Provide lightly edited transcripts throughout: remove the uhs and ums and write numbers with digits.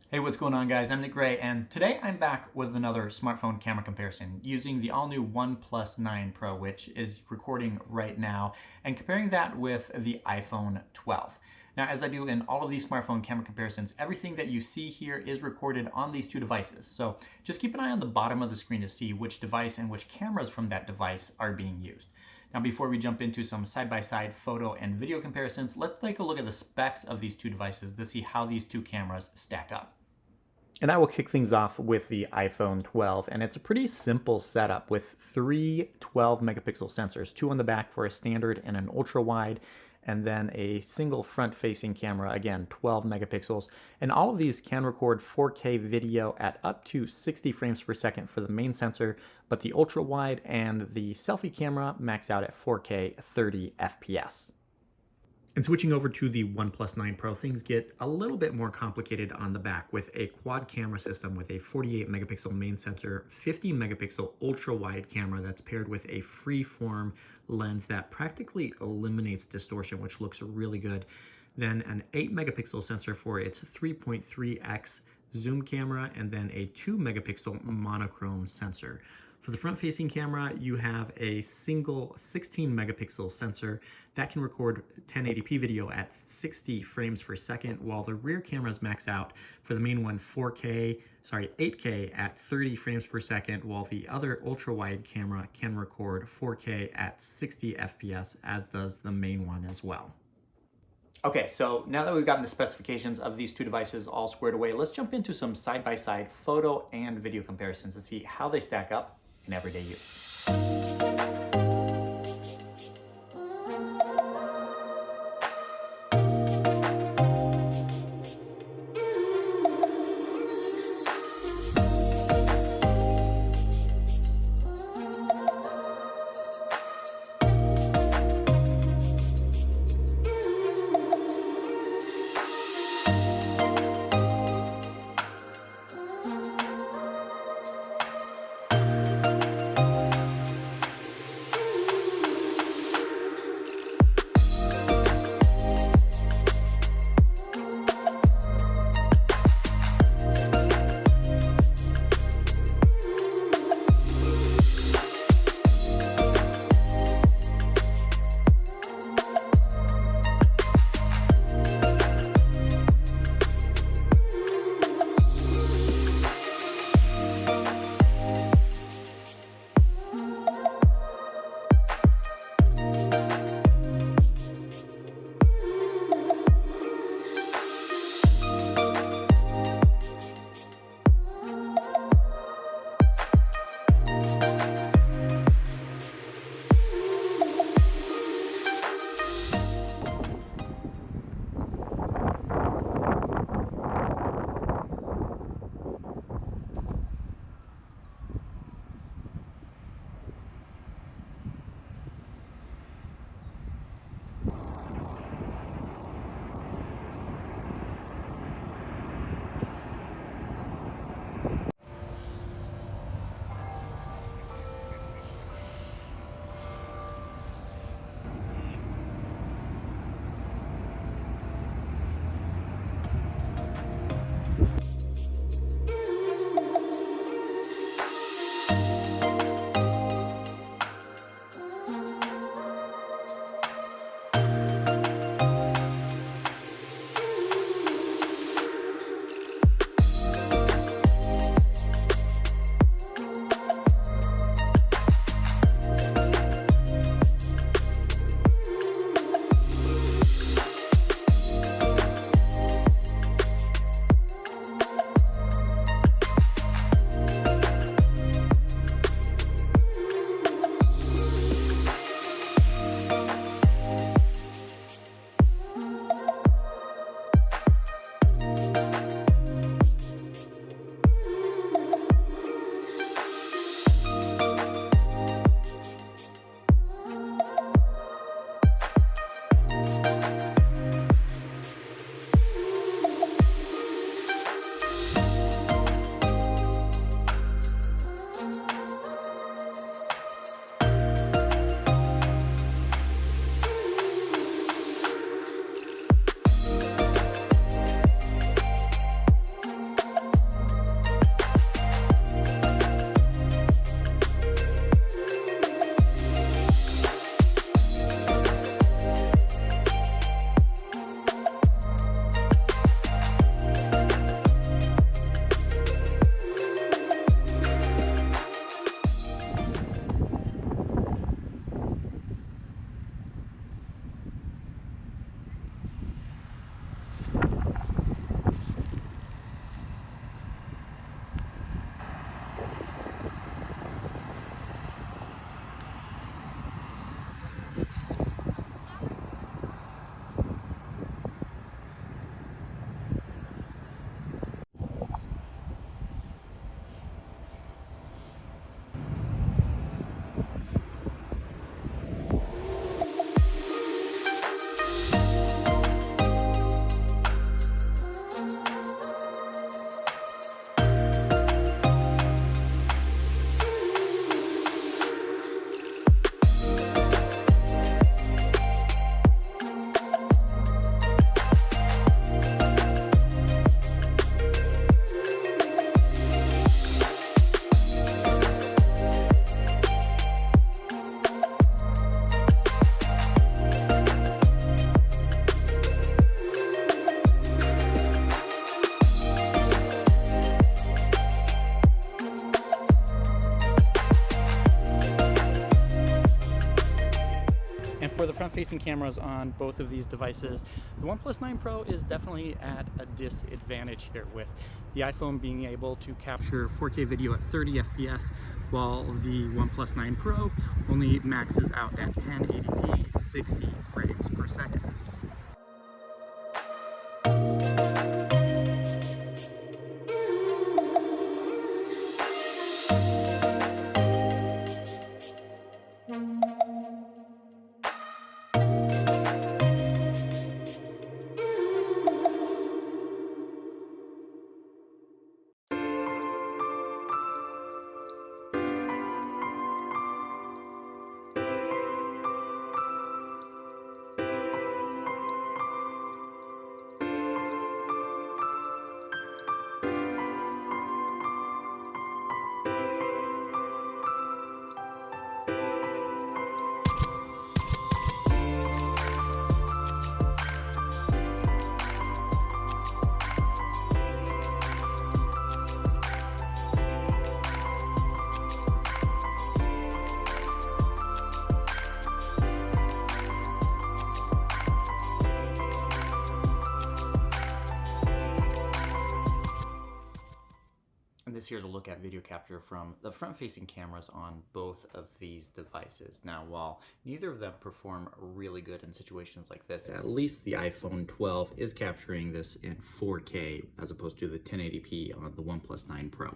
Hey, what's going on, guys? I'm Nick Gray, and today I'm back with another smartphone camera comparison using the all-new OnePlus 9 Pro, which is recording right now, and comparing that with the iPhone 12. Now, as I do in all of these smartphone camera comparisons, everything that you see here is recorded on these two devices. So just keep an eye on the bottom of the screen to see which device and which cameras from that device are being used. Now, before we jump into some side-by-side photo and video comparisons, let's take a look at the specs of these two devices to see how these two cameras stack up. And I will kick things off with the iPhone 12, and it's a pretty simple setup with three 12 megapixel sensors, two on the back for a standard and an ultra wide, and then a single front-facing camera, again 12 megapixels. And all of these can record 4K video at up to 60 frames per second for the main sensor, but the ultra wide and the selfie camera max out at 4K 30 FPS. And switching over to the OnePlus 9 Pro, things get a little bit more complicated on the back with a quad camera system with a 48 megapixel main sensor, 50 megapixel ultra wide camera that's paired with a free-form lens that practically eliminates distortion, which looks really good. Then an 8 megapixel sensor for its 3.3x zoom camera, and then a 2 megapixel monochrome sensor. For the front-facing camera, you have a single 16 megapixel sensor that can record 1080p video at 60 frames per second, while the rear cameras max out for the main one 8K at 30 frames per second, while the other ultra-wide camera can record 4K at 60 FPS, as does the main one as well. Okay, so now that we've gotten the specifications of these two devices all squared away, let's jump into some side-by-side photo and video comparisons to see how they stack up in everyday use. front-facing cameras on both of these devices, the OnePlus 9 Pro is definitely at a disadvantage here, with the iPhone being able to capture 4K video at 30 FPS, while the OnePlus 9 Pro only maxes out at 1080p 60 frames per second. And this here's a look at video capture from the front-facing cameras on both of these devices. Now, while neither of them perform really good in situations like this, at least the iPhone 12 is capturing this in 4K as opposed to the 1080p on the OnePlus 9 Pro.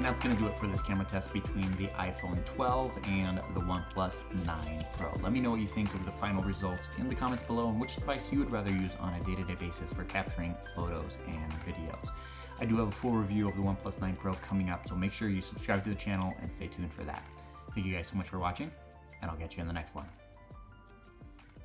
That's going to do it for this camera test between the iPhone 12 and the OnePlus 9 Pro. Let me know what you think of the final results in the comments below, and which device you would rather use on a day-to-day basis for capturing photos and videos. I do have a full review of the OnePlus 9 Pro coming up, so make sure you subscribe to the channel and stay tuned for that. Thank you guys so much for watching, and I'll catch you in the next one.